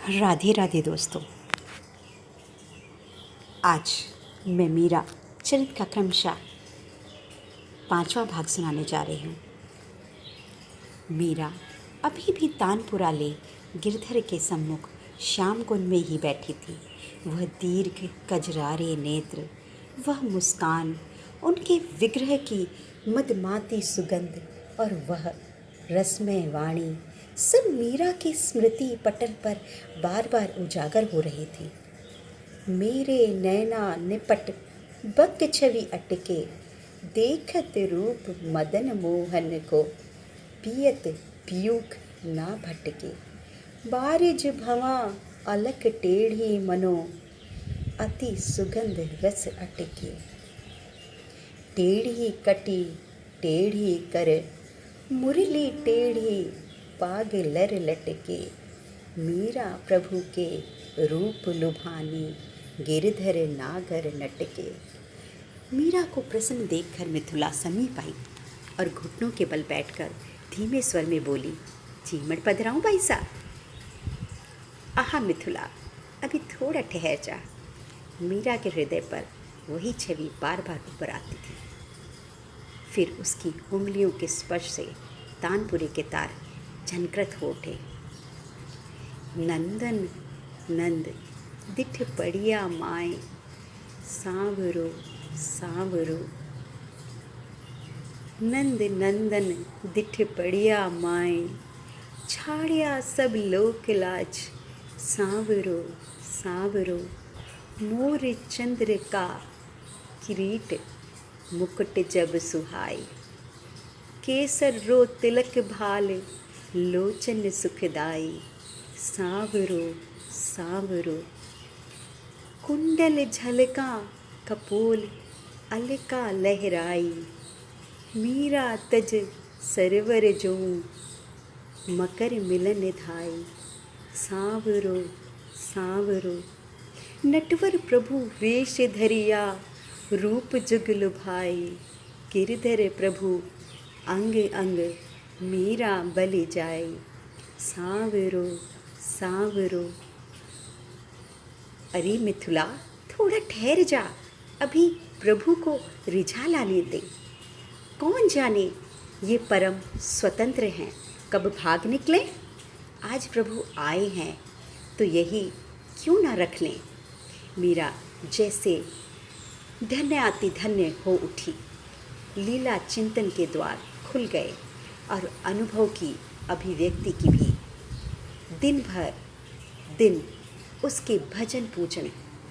राधे राधे दोस्तों। आज मैं मीरा चरित का क्रमशः 5वां भाग सुनाने जा रही हूँ। मीरा अभी भी तानपुरा ले गिरधर के सम्मुख श्याम कुंज में ही बैठी थी। वह दीर्घ कजरारे नेत्र, वह मुस्कान, उनके विग्रह की मदमाती सुगंध और वह रसमय वाणी सब मीरा की स्मृति पटल पर बार बार उजागर हो रही थी। मेरे नैना निपट बक छवि अटके, देखत रूप मदन मोहन को, पियत पियूक ना भटके। बारिज भवा अलक टेढ़ी मनो, अति सुगंध रस अटके। टेढ़ी कटी टेढ़ी कर, मुरली टेढ़ी पाग लर लटके। मीरा प्रभु के रूप लुभानी, गिरधर नागर नटके। मीरा को प्रसन्न देखकर मिथुला समीप आई और घुटनों के बल बैठकर धीमे स्वर में बोली, चीमड़ पधराऊं भाई साहब? आहा मिथुला, अभी थोड़ा ठहर जा। मीरा के हृदय पर वही छवि बार बार उभर आती थी। फिर उसकी उंगलियों के स्पर्श से तानपुरे के तार झनकृत हो उठे। नंदन नंद दिठ पड़िया माए, सांवरो सांवरो। नंद नंदन दिठ पड़िया माए, छाड़िया सब लोक लाज, सांवरो सांवरो। मोर चंद्र का किरीट मुकुट जब सुहाई, केसर रो तिलक भाल, लोचन सुखदाई, सांवरो सांवरो। कुंडल झलका कपोल, अलका लहराई, मीरा तज सरवर जों, मकर मिलन धाई, सांवरो सांवरो। नटवर प्रभु वेश धरिया, रूप जुग लुभाई, गिरधर प्रभु अंग अंग, मीरा बलि जाई, सांवरो सांवरो। अरे मिथुला, थोड़ा ठहर जा, अभी प्रभु को रिझा लाने दे। कौन जाने ये परम स्वतंत्र हैं, कब भाग निकले। आज प्रभु आए हैं तो यही क्यों ना रख लें। मीरा जैसे धन्य आती धन्य हो उठी। लीला चिंतन के द्वार खुल गए और अनुभव की अभिव्यक्ति की भी। दिन भर दिन उसके भजन पूजन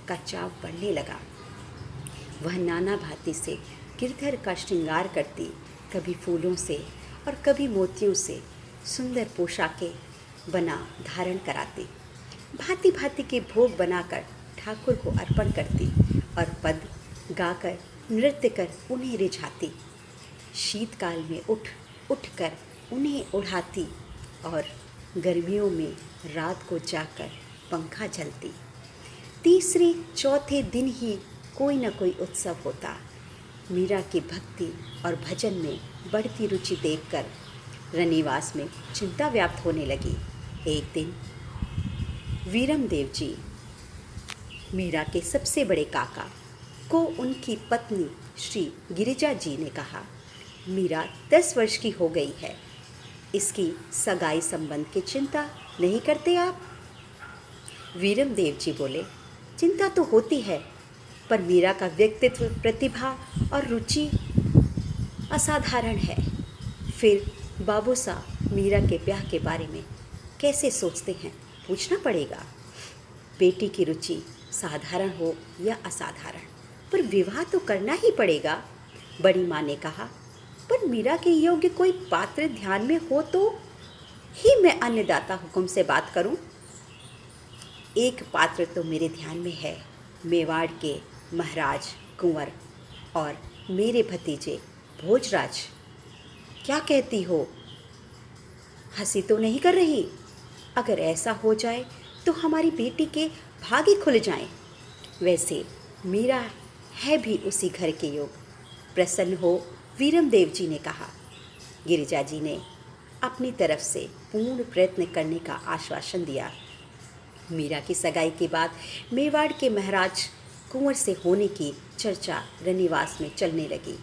का चाव बढ़ने लगा। वह नाना भांति से गिरधर का श्रृंगार करती, कभी फूलों से और कभी मोतियों से सुंदर पोशाकें बना धारण कराती, भांति भांति के भोग बनाकर ठाकुर को अर्पण करती और पद गाकर नृत्य कर उन्हें रिझाती। शीतकाल में उठ कर उन्हें उड़ाती और गर्मियों में रात को जाकर पंखा झलती। तीसरे चौथे दिन ही कोई न कोई उत्सव होता। मीरा की भक्ति और भजन में बढ़ती रुचि देखकर रनिवास में चिंता व्याप्त होने लगी। एक दिन वीरमदेव जी, मीरा के सबसे बड़े काका, को उनकी पत्नी श्री गिरिजा जी ने कहा, मीरा 10 वर्ष की हो गई है, इसकी सगाई संबंध की चिंता नहीं करते आप? वीरमदेव जी बोले, चिंता तो होती है, पर मीरा का व्यक्तित्व, प्रतिभा और रुचि असाधारण है। फिर बाबू साहब मीरा के ब्याह के बारे में कैसे सोचते हैं, पूछना पड़ेगा। बेटी की रुचि साधारण हो या असाधारण, पर विवाह तो करना ही पड़ेगा। बड़ी माँ ने कहा, पर मीरा के योग्य कोई पात्र ध्यान में हो तो ही मैं अन्नदाता हुक्म से बात करूं। एक पात्र तो मेरे ध्यान में है, मेवाड़ के महाराज कुंवर और मेरे भतीजे भोजराज। क्या कहती हो? हंसी तो नहीं कर रही? अगर ऐसा हो जाए तो हमारी बेटी के भाग ही खुल जाएं। वैसे मीरा है भी उसी घर के योग। प्रसन्न हो, वीरमदेव जी ने कहा। गिरिजा जी ने अपनी तरफ से पूर्ण प्रयत्न करने का आश्वासन दिया। मीरा की सगाई के बाद मेवाड़ के महाराज कुंवर से होने की चर्चा रनिवास में चलने लगी।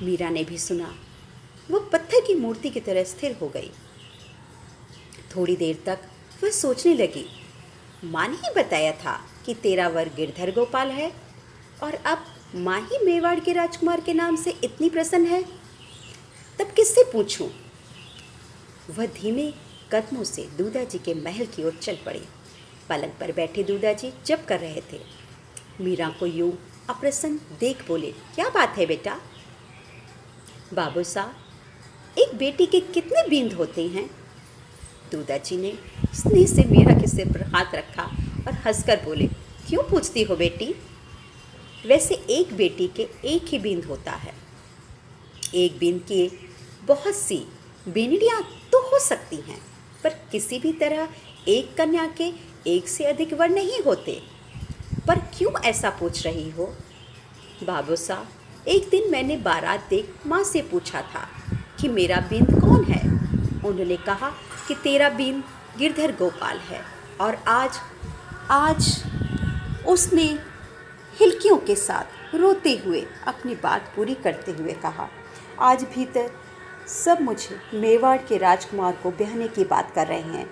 मीरा ने भी सुना। वह पत्थर की मूर्ति की तरह स्थिर हो गई। थोड़ी देर तक वह सोचने लगी, माँ ने ही बताया था कि तेरा वर गिरधर गोपाल है और अब माँ ही मेवाड़ के राजकुमार के नाम से इतनी प्रसन्न है, तब किससे पूछूं? वह धीमे कदमों से दूदाजी के महल की ओर चल पड़ी। पलंग पर बैठे दूदाजी जप कर रहे थे। मीरा को यूं अप्रसन्न देख बोले, क्या बात है बेटा? बाबू साहब, एक बेटी के कितने बींद होते हैं? दूदाजी ने स्नेह से मीरा के सिर पर हाथ रखा और हंसकर बोले, क्यों पूछती हो बेटी? वैसे एक बेटी के एक ही बींद होता है। एक बींद की बहुत सी बीनड़ियाँ तो हो सकती हैं, पर किसी भी तरह एक कन्या के एक से अधिक वर नहीं होते। पर क्यों ऐसा पूछ रही हो? बाबू साहब, एक दिन मैंने बारात देख माँ से पूछा था कि मेरा बींद कौन है। उन्होंने कहा कि तेरा बींद गिरधर गोपाल है। और आज उसने हिलकियों के साथ रोते हुए अपनी बात पूरी करते हुए कहा, आज भीतर सब मुझे मेवाड़ के राजकुमार को ब्याहने की बात कर रहे हैं।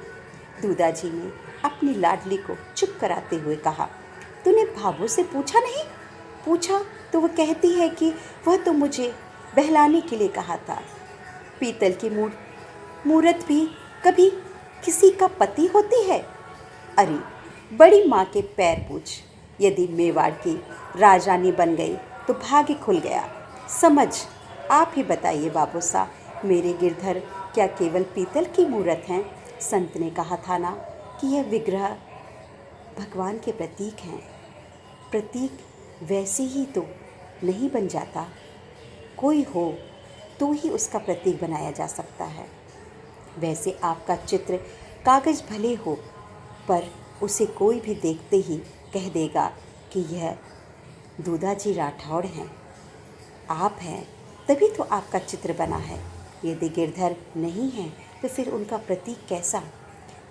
दूदाजी ने अपनी लाडली को चुप कराते हुए कहा, तूने भाभू से पूछा नहीं? पूछा तो वह कहती है कि वह तो मुझे बहलाने के लिए कहा था। पीतल की मूरत भी कभी किसी का पति होती है? अरे बड़ी माँ के पैर पूछ, यदि मेवाड़ की राजरानी बन गई तो भाग्य खुल गया। समझ आप ही बताइए बाबू साहब, मेरे गिरधर क्या केवल पीतल की मूरत हैं? संत ने कहा था ना कि यह विग्रह भगवान के प्रतीक हैं। प्रतीक वैसे ही तो नहीं बन जाता, कोई हो तो ही उसका प्रतीक बनाया जा सकता है। वैसे आपका चित्र कागज़ भले हो, पर उसे कोई भी देखते ही कह देगा कि यह दूदाजी राठौड़ हैं, आप हैं, तभी तो आपका चित्र बना है। यदि गिरधर नहीं हैं तो फिर उनका प्रतीक कैसा?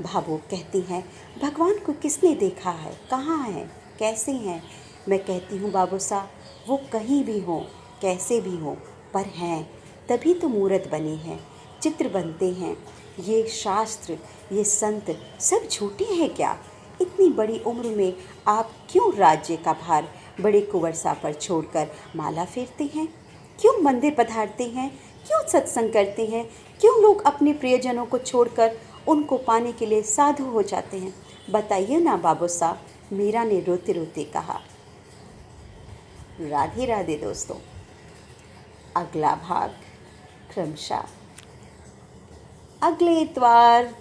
भाभो कहती हैं, भगवान को किसने देखा है, कहाँ है, कैसे हैं? मैं कहती हूँ बाबू साहब, वो कहीं भी हों, कैसे भी हों, पर हैं, तभी तो मूरत बनी है, चित्र बनते हैं। ये शास्त्र, ये संत सब झूठे हैं क्या? इतनी बड़ी उम्र में आप क्यों राज्य का भार बड़े कुंवर साहब पर छोड़कर माला फेरते हैं? क्यों मंदिर पधारते हैं? क्यों सत्संग करते हैं? क्यों लोग अपने प्रियजनों को छोड़कर उनको पाने के लिए साधु हो जाते हैं? बताइए ना बाबू साहब, मीरा ने रोते रोते कहा। राधे राधे दोस्तों, अगला भाग क्रमशः अगले इतवार